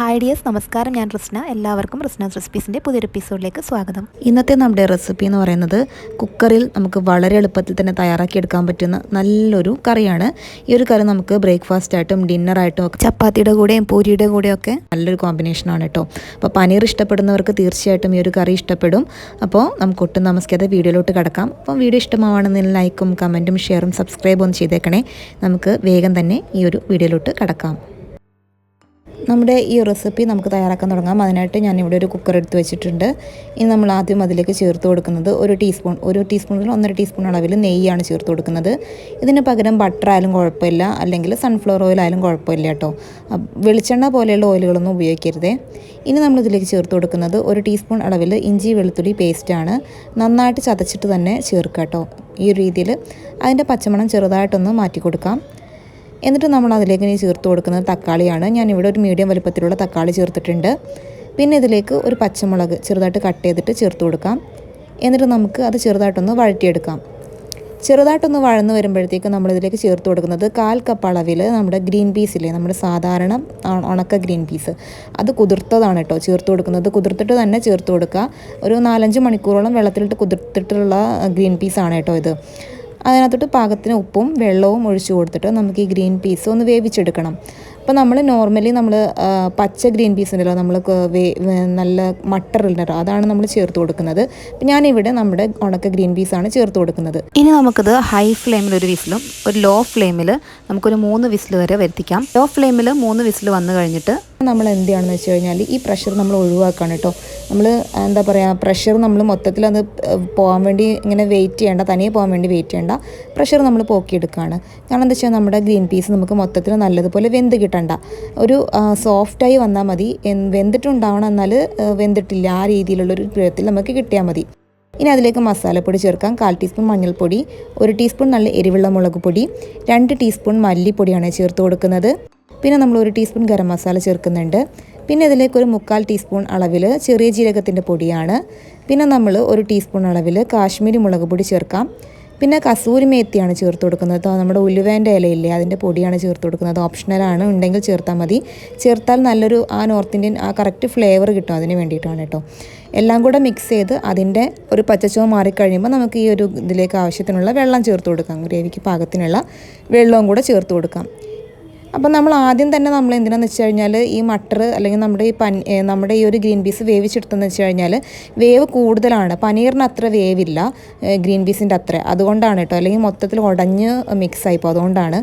Hi dears, നമസ്കാരം. ഞാൻ റിസ്ന. എല്ലാവർക്കും റിസ്നാസ് റെസിപ്പീസിൻ്റെ പുതിയൊരു എപ്പിസോഡിലേക്ക് സ്വാഗതം. ഇന്നത്തെ നമ്മുടെ റെസിപ്പി എന്ന് പറയുന്നത് കുക്കറിൽ നമുക്ക് വളരെ എളുപ്പത്തിൽ തന്നെ തയ്യാറാക്കിയെടുക്കാൻ പറ്റുന്ന നല്ലൊരു കറിയാണ്. ഈ ഒരു കറി നമുക്ക് ബ്രേക്ക്ഫാസ്റ്റായിട്ടും ഡിന്നറായിട്ടും ഒക്കെ ചപ്പാത്തിയുടെ കൂടെയും പൂരിയുടെ കൂടെയൊക്കെ നല്ലൊരു കോമ്പിനേഷനാണ് കേട്ടോ. അപ്പോൾ പനീർ ഇഷ്ടപ്പെടുന്നവർക്ക് തീർച്ചയായിട്ടും ഈ ഒരു കറി ഇഷ്ടപ്പെടും. അപ്പോൾ നമുക്ക് ഒട്ടും താമസിക്കാതെ വീഡിയോയിലോട്ട് കിടക്കാം. അപ്പോൾ വീഡിയോ ഇഷ്ടമാവുകയാണെന്ന് ലൈക്കും കമൻറ്റും ഷെയറും സബ്സ്ക്രൈബും ഒന്ന് ചെയ്തേക്കണേ. നമുക്ക് വേഗം തന്നെ ഈ ഒരു വീഡിയോയിലോട്ട് കിടക്കാം. നമ്മുടെ ഈ റെസിപ്പി നമുക്ക് തയ്യാറാക്കാൻ തുടങ്ങാം. അതിനായിട്ട് ഞാനിവിടെ ഒരു കുക്കർ എടുത്ത് വെച്ചിട്ടുണ്ട്. ഇനി നമ്മൾ ആദ്യം അതിലേക്ക് ചേർത്ത് കൊടുക്കുന്നത് ഒരു ടീസ്പൂണിൽ 1.5 ടീസ്പൂൺ അളവിൽ നെയ്യാണ് ചേർത്ത് കൊടുക്കുന്നത്. ഇതിന് പകരം ബട്ടർ ആയാലും കുഴപ്പമില്ല, അല്ലെങ്കിൽ സൺഫ്ലവർ ഓയിൽ ആയാലും കുഴപ്പമില്ല കേട്ടോ. വെളിച്ചെണ്ണ പോലെയുള്ള ഓയിലുകളൊന്നും ഉപയോഗിക്കരുതേ. ഇനി നമ്മളിതിലേക്ക് ചേർത്ത് കൊടുക്കുന്നത് 1 ടീസ്പൂൺ അളവിൽ ഇഞ്ചി വെളുത്തുള്ളി പേസ്റ്റാണ്. നന്നായിട്ട് ചതച്ചിട്ട് തന്നെ ചേർക്കുക കേട്ടോ. ഈ ഒരു രീതിയിൽ അതിൻ്റെ പച്ചമണം ചെറുതായിട്ടൊന്ന് മാറ്റി കൊടുക്കാം. എന്നിട്ട് നമ്മൾ അതിലേക്ക് ഇനി ചേർത്ത് കൊടുക്കുന്നത് തക്കാളിയാണ്. ഞാനിവിടെ ഒരു മീഡിയം വലുപ്പത്തിലുള്ള തക്കാളി ചേർത്തിട്ടുണ്ട്. പിന്നെ ഇതിലേക്ക് ഒരു പച്ചമുളക് ചെറുതായിട്ട് കട്ട് ചെയ്തിട്ട് ചേർത്ത് കൊടുക്കാം. എന്നിട്ട് നമുക്ക് അത് ചെറുതായിട്ടൊന്ന് വഴറ്റിയെടുക്കാം. ചെറുതായിട്ടൊന്ന് വഴന്ന് വരുമ്പോഴത്തേക്ക് നമ്മളിതിലേക്ക് ചേർത്ത് കൊടുക്കുന്നത് 1/4 കപ്പ് അളവിൽ നമ്മുടെ ഗ്രീൻ പീസില്ലേ, നമ്മുടെ സാധാരണ ഉണക്ക ഗ്രീൻ പീസ്, അത് കുതിർത്തതാണ് കേട്ടോ ചേർത്ത് കൊടുക്കുന്നത്. കുതിർത്തിട്ട് തന്നെ ചേർത്ത് കൊടുക്കുക. ഒരു 4-5 മണിക്കൂറോളം വെള്ളത്തിലിട്ട് കുതിർത്തിട്ടുള്ള ഗ്രീൻ പീസാണ് കേട്ടോ ഇത്. അതിനകത്തോട്ട് പാകത്തിന് ഉപ്പും വെള്ളവും ഒഴിച്ചു കൊടുത്തിട്ട് നമുക്ക് ഈ ഗ്രീൻ പീസ് ഒന്ന് വേവിച്ചെടുക്കണം. അപ്പോൾ നമ്മൾ നോർമലി പച്ച ഗ്രീൻ പീസ് ഉണ്ടല്ലോ, നമ്മൾ നല്ല മട്ടർ ഉണ്ടല്ലോ, അതാണ് നമ്മൾ ചേർത്ത് കൊടുക്കുന്നത്. അപ്പം ഞാനിവിടെ നമ്മുടെ ഉണക്ക ഗ്രീൻ പീസാണ് ചേർത്ത് കൊടുക്കുന്നത്. ഇനി നമുക്കിത് ഹൈ ഫ്ലെയിമിൽ ഒരു വിസിലും ഒരു ലോ ഫ്ലെയിമിൽ നമുക്കൊരു 3 വിസിൽ വരെ വരുത്തിക്കാം. ലോ ഫ്ലെയിമിൽ 3 വിസിൽ വന്നു കഴിഞ്ഞിട്ട് നമ്മൾ എന്ത് ചെയ്യണമെന്ന് വെച്ച് കഴിഞ്ഞാൽ ഈ പ്രഷർ നമ്മൾ ഒഴിവാക്കണം കേട്ടോ. നമ്മൾ എന്താ പറയുക, പ്രഷർ നമ്മൾ മൊത്തത്തിൽ അത് പോകാൻ വേണ്ടി ഇങ്ങനെ വെയിറ്റ് ചെയ്യേണ്ട, തനിയെ പോകാൻ വേണ്ടി വെയിറ്റ് ചെയ്യേണ്ട, പ്രഷർ നമ്മൾ പോക്കിയെടുക്കുകയാണ്. കാരണം എന്താ വെച്ചാൽ നമ്മുടെ ഗ്രീൻ പീസ് നമുക്ക് മൊത്തത്തിൽ നല്ലതുപോലെ വെന്ത് കിട്ടണ്ട, ഒരു സോഫ്റ്റായി വന്നാൽ മതി. വെന്തിട്ടുണ്ടാവണം, എന്നാൽ വെന്തിട്ടില്ല, ആ രീതിയിലുള്ളൊരു പരുവത്തിൽ നമുക്ക് കിട്ടിയാൽ മതി. ഇനി അതിലേക്ക് മസാലപ്പൊടി ചേർക്കാം. 1/4 ടീസ്പൂൺ മഞ്ഞൾപ്പൊടി, 1 ടീസ്പൂൺ നല്ല എരിവുള്ള മുളക് പൊടി, 2 ടീസ്പൂൺ മല്ലിപ്പൊടിയാണ് ചേർത്ത് കൊടുക്കുന്നത്. പിന്നെ നമ്മൾ 1 ടീസ്പൂൺ ഗരം മസാല ചേർക്കുന്നുണ്ട്. പിന്നെ ഇതിലേക്ക് ഒരു 3/4 ടീസ്പൂൺ അളവിൽ ചെറിയ ജീരകത്തിൻ്റെ പൊടിയാണ്. പിന്നെ നമ്മൾ 1 ടീസ്പൂൺ അളവിൽ കാശ്മീരി മുളക് പൊടി ചേർക്കാം. പിന്നെ കസൂരി മേത്തിയാണ് ചേർത്ത് കൊടുക്കുന്നത്. നമ്മുടെ ഉലുവേൻ്റെ ഇലയില്ലേ, അതിൻ്റെ പൊടിയാണ് ചേർത്ത് കൊടുക്കുന്നത്. ഓപ്ഷണലാണ്, ഉണ്ടെങ്കിൽ ചേർത്താൽ മതി. ചേർത്താൽ നല്ലൊരു നോർത്ത് ഇന്ത്യൻ കറക്റ്റ് ഫ്ലേവർ കിട്ടും, അതിന് വേണ്ടിയിട്ടാണ് കേട്ടോ. എല്ലാം കൂടെ മിക്സ് ചെയ്ത് അതിൻ്റെ ഒരു പച്ചച്ചുവ മാറിക്കഴിയുമ്പോൾ നമുക്ക് ഈ ഒരു ഇതിലേക്ക് ആവശ്യത്തിനുള്ള വെള്ളം ചേർത്ത് കൊടുക്കാം. ഗ്രേവിക്ക് പാകത്തിനുള്ള വെള്ളവും കൂടെ ചേർത്ത് കൊടുക്കാം. അപ്പം നമ്മൾ ആദ്യം തന്നെ നമ്മൾ എന്തിനാന്ന് വെച്ച് കഴിഞ്ഞാൽ ഈ മട്ടർ അല്ലെങ്കിൽ നമ്മുടെ ഈ ഒരു ഗ്രീൻ പീസ് വേവിച്ചെടുത്തെന്ന് വെച്ച് കഴിഞ്ഞാൽ വേവ് കൂടുതലാണ്. പനീറിന് അത്ര വേവില്ല ഗ്രീൻ പീസിൻ്റെ അത്ര, അതുകൊണ്ടാണ് കേട്ടോ. അല്ലെങ്കിൽ മൊത്തത്തിൽ ഉടഞ്ഞ് മിക്സായിപ്പോൾ, അതുകൊണ്ടാണ്.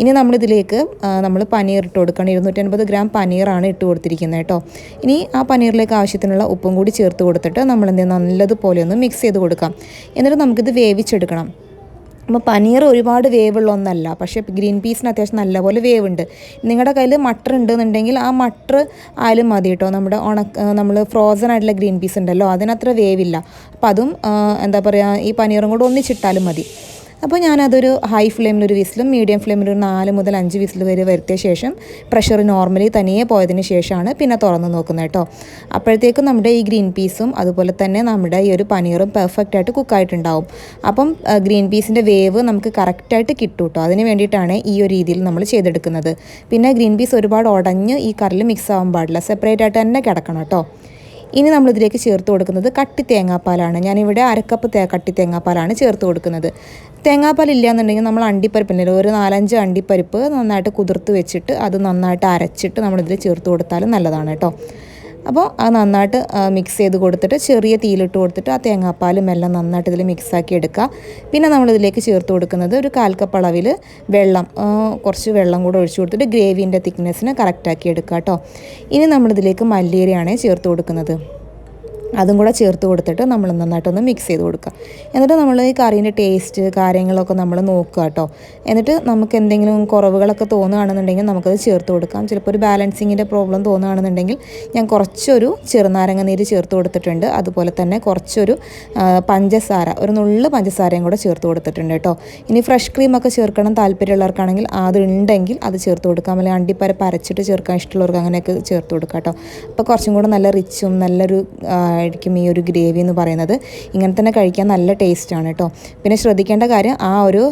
ഇനി നമ്മളിതിലേക്ക് നമ്മൾ പനീർ ഇട്ട് കൊടുക്കണം. 250 ഗ്രാം പനീറാണ് ഇട്ട് കൊടുത്തിരിക്കുന്നത് കേട്ടോ. ഇനി ആ പനീറിലേക്ക് ആവശ്യത്തിനുള്ള ഉപ്പും കൂടി ചേർത്ത് കൊടുത്തിട്ട് നമ്മൾ നല്ലതുപോലെ ഒന്ന് മിക്സ് ചെയ്ത് കൊടുക്കാം. എന്നിട്ട് നമുക്കിത് വേവിച്ചെടുക്കണം. അപ്പോൾ പനീർ ഒരുപാട് വേവുള്ള ഒന്നല്ല, പക്ഷേ ഗ്രീൻ പീസിന് അത്യാവശ്യം നല്ലപോലെ വേവുണ്ട്. നിങ്ങളുടെ കയ്യിൽ മട്ടർ ഉണ്ടെന്നുണ്ടെങ്കിൽ ആ മട്ടർ ആയാലും മതി കേട്ടോ. നമ്മൾ ഫ്രോസൺ ആയിട്ടുള്ള ഗ്രീൻ പീസ് ഉണ്ടല്ലോ, അതിനത്ര വേവില്ല. അപ്പം അതും എന്താ പറയുക, ഈ പനീറും കൂടെ ഒന്നിച്ചിട്ടാലും മതി. അപ്പോൾ ഞാനതൊരു ഹൈ ഫ്ലെയിമിൽ ഒരു വിസിലും മീഡിയം ഫ്ലെയിമിൽ ഒരു 4 മുതൽ 5 വിസിൽ വരെ വരുത്തിയ ശേഷം പ്രഷർ നോർമലി തനിയെ പോയതിന് ശേഷമാണ് പിന്നെ തുറന്ന് നോക്കുന്നത് കേട്ടോ. അപ്പോഴത്തേക്കും നമ്മുടെ ഈ ഗ്രീൻ പീസും അതുപോലെ തന്നെ നമ്മുടെ ഈ ഒരു പനീറും പെർഫെക്റ്റായിട്ട് കുക്കായിട്ടുണ്ടാവും. അപ്പം ഗ്രീൻ പീസിൻ്റെ വേവ് നമുക്ക് കറക്റ്റായിട്ട് കിട്ടും കേട്ടോ. അതിന് വേണ്ടിയിട്ടാണ് ഈ ഒരു രീതിയിൽ നമ്മൾ ചെയ്തെടുക്കുന്നത്. പിന്നെ ഗ്രീൻ പീസ് ഒരുപാട് ഉടഞ്ഞ് ഈ കറിയിൽ മിക്സ് ആവാൻ പാടില്ല, സെപ്പറേറ്റ് ആയിട്ട് തന്നെ കിടക്കണം കേട്ടോ. ഇനി നമ്മളിതിലേക്ക് ചേർത്ത് കൊടുക്കുന്നത് കട്ടി തേങ്ങാപ്പാലാണ്. ഞാനിവിടെ 1/2 കപ്പ് കട്ടി തേങ്ങാപ്പാലാണ് ചേർത്ത് കൊടുക്കുന്നത്. തേങ്ങാപ്പാൽ ഇല്ല എന്നുണ്ടെങ്കിൽ നമ്മൾ അണ്ടിപ്പരിപ്പിൻ്റെ ഒരു 4-5 അണ്ടിപ്പരിപ്പ് നന്നായിട്ട് കുതിർത്ത് വെച്ചിട്ട് അത് നന്നായിട്ട് അരച്ചിട്ട് നമ്മളിതിൽ ചേർത്ത് കൊടുത്താലും നല്ലതാണ് കേട്ടോ. അപ്പോൾ അത് നന്നായിട്ട് മിക്സ് ചെയ്ത് കൊടുത്തിട്ട് ചെറിയ തീയിലിട്ട് കൊടുത്തിട്ട് ആ തേങ്ങാപ്പാലും എല്ലാം നന്നായിട്ട് ഇതിൽ മിക്സാക്കി എടുക്കുക. പിന്നെ നമ്മളിതിലേക്ക് ചേർത്ത് കൊടുക്കുന്നത് ഒരു 1/4 കപ്പ് അളവിൽ വെള്ളം, കുറച്ച് വെള്ളം കൂടെ ഒഴിച്ചു കൊടുത്തിട്ട് ഗ്രേവിൻ്റെ തിക്നെസ്സിന് കറക്റ്റാക്കി എടുക്കുക കേട്ടോ. ഇനി നമ്മളിതിലേക്ക് മല്ലിയിലയാണ് ചേർത്ത് കൊടുക്കുന്നത്. അതും കൂടെ ചേർത്ത് കൊടുത്തിട്ട് നമ്മൾ നന്നായിട്ടൊന്ന് മിക്സ് ചെയ്ത് കൊടുക്കുക. എന്നിട്ട് നമ്മൾ ഈ കറീൻ്റെ ടേസ്റ്റ് കാര്യങ്ങളൊക്കെ നമ്മൾ നോക്കുക കേട്ടോ. എന്നിട്ട് നമുക്ക് എന്തെങ്കിലും കുറവുകളൊക്കെ തോന്നുകയാണെന്നുണ്ടെങ്കിൽ നമുക്കത് ചേർത്ത് കൊടുക്കാം. ചിലപ്പോൾ ഒരു ബാലൻസിങ്ങിൻ്റെ പ്രോബ്ലം തോന്നുകയാണെന്നുണ്ടെങ്കിൽ ഞാൻ കുറച്ചൊരു ചെറുനാരങ്ങ നീര് ചേർത്ത് കൊടുത്തിട്ടുണ്ട്. അതുപോലെ തന്നെ കുറച്ചൊരു പഞ്ചസാര, ഒരു നുള്ള് പഞ്ചസാരയും കൂടെ ചേർത്ത് കൊടുത്തിട്ടുണ്ട് കേട്ടോ. ഇനി ഫ്രഷ് ക്രീമൊക്കെ ചേർക്കണം താല്പര്യമുള്ളവർക്കാണെങ്കിൽ അതുണ്ടെങ്കിൽ അത് ചേർത്ത് കൊടുക്കാം. അല്ലെങ്കിൽ അണ്ടിപ്പരിപ്പ് അരച്ചിട്ട് ചേർക്കാൻ ഇഷ്ടമുള്ളവർക്ക് അങ്ങനെയൊക്കെ ചേർത്ത് കൊടുക്കാം കേട്ടോ. അപ്പോൾ കുറച്ചും കൂടെ നല്ല റിച്ചും നല്ലൊരു ആയിരിക്കും ഈ ഒരു ഗ്രേവി എന്ന് പറയുന്നത്. ഇങ്ങനെ തന്നെ കഴിക്കാൻ നല്ല ടേസ്റ്റാണ് കേട്ടോ. പിന്നെ ശ്രദ്ധിക്കേണ്ട കാര്യം ആ ഒരു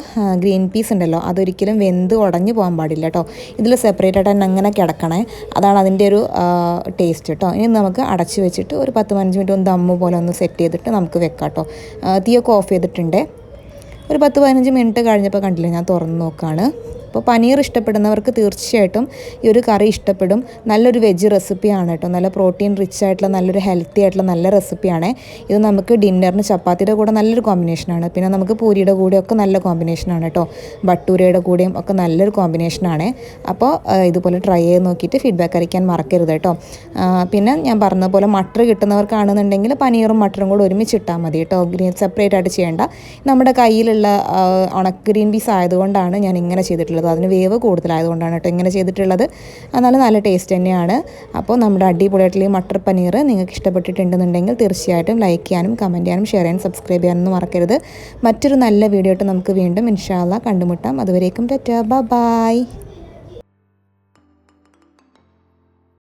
ഗ്രീൻ പീസ് ഉണ്ടല്ലോ അതൊരിക്കലും വെന്ത് ഉടഞ്ഞു പോകാൻ പാടില്ല കേട്ടോ. ഇതിൽ സെപ്പറേറ്റ് ആയിട്ട് തന്നെ അങ്ങനെ കിടക്കണേ, അതാണ് അതിൻ്റെ ഒരു ടേസ്റ്റ് കേട്ടോ. ഇനി നമുക്ക് അടച്ച് വെച്ചിട്ട് ഒരു 10-15 മിനിറ്റ് ഒന്ന് ദമ്മ് പോലെ ഒന്ന് സെറ്റ് ചെയ്തിട്ട് നമുക്ക് വെക്കാം കേട്ടോ. തീയൊക്കെ ഓഫ് ചെയ്തിട്ടുണ്ട്. ഒരു 10-15 മിനിറ്റ് കഴിഞ്ഞപ്പോൾ കണ്ടില്ലേ, ഞാൻ തുറന്ന് നോക്കുകയാണ്. അപ്പോൾ പനീർ ഇഷ്ടപ്പെടുന്നവർക്ക് തീർച്ചയായിട്ടും ഈ ഒരു കറി ഇഷ്ടപ്പെടും. നല്ലൊരു വെജ് റെസിപ്പിയാണ് കേട്ടോ. നല്ല പ്രോട്ടീൻ റിച്ച് ആയിട്ടുള്ള നല്ലൊരു ഹെൽത്തി ആയിട്ടുള്ള നല്ല റെസിപ്പിയാണ്. ഇത് നമുക്ക് ഡിന്നറിന് ചപ്പാത്തിയുടെ കൂടെ നല്ലൊരു കോമ്പിനേഷനാണ്. പിന്നെ നമുക്ക് പൂരിയുടെ കൂടെയൊക്കെ നല്ല കോമ്പിനേഷനാണ് കേട്ടോ. ഭട്ടൂരയുടെ കൂടെയും ഒക്കെ നല്ലൊരു കോമ്പിനേഷനാണ്. അപ്പോൾ ഇതുപോലെ ട്രൈ ചെയ്ത് നോക്കിയിട്ട് ഫീഡ്ബാക്ക് അറിയിക്കാൻ മറക്കരുത് കേട്ടോ. പിന്നെ ഞാൻ പറഞ്ഞ പോലെ മട്ടർ കിട്ടുന്നവർക്കാണെന്നുണ്ടെങ്കിൽ പനീറും മട്ടറും കൂടെ ഒരുമിച്ച് ഇട്ടാൽ മതി കേട്ടോ. സെപ്പറേറ്റ് ആയിട്ട് ചെയ്യേണ്ട. നമ്മുടെ കയ്യിലുള്ള ഉണക്ക ഗ്രീൻ പീസ് ആയതുകൊണ്ടാണ് ഞാൻ ഇങ്ങനെ ചെയ്തിട്ടുള്ളത്. അതിന് വേവ് കൂടുതലായതുകൊണ്ടാണ് കേട്ടോ ഇങ്ങനെ ചെയ്തിട്ടുള്ളത്. എന്നാലും നല്ല ടേസ്റ്റ് തന്നെയാണ്. അപ്പോൾ നമ്മുടെ അടിപൊളിയായിട്ടുള്ള ഈ മട്ടർ പനീർ നിങ്ങൾക്ക് ഇഷ്ടപ്പെട്ടിട്ടുണ്ടെന്നുണ്ടെങ്കിൽ തീർച്ചയായിട്ടും ലൈക്ക് ചെയ്യാനും കമൻറ്റ് ചെയ്യാനും ഷെയർ ചെയ്യാനും സബ്സ്ക്രൈബ് ചെയ്യാനൊന്നും മറക്കരുത്. മറ്റൊരു നല്ല വീഡിയോ ആയിട്ട് നമുക്ക് വീണ്ടും ഇൻഷാ അല്ലാഹ് കണ്ടുമുട്ടാം. അതുവരേക്കും ടാറ്റാ, ബൈ.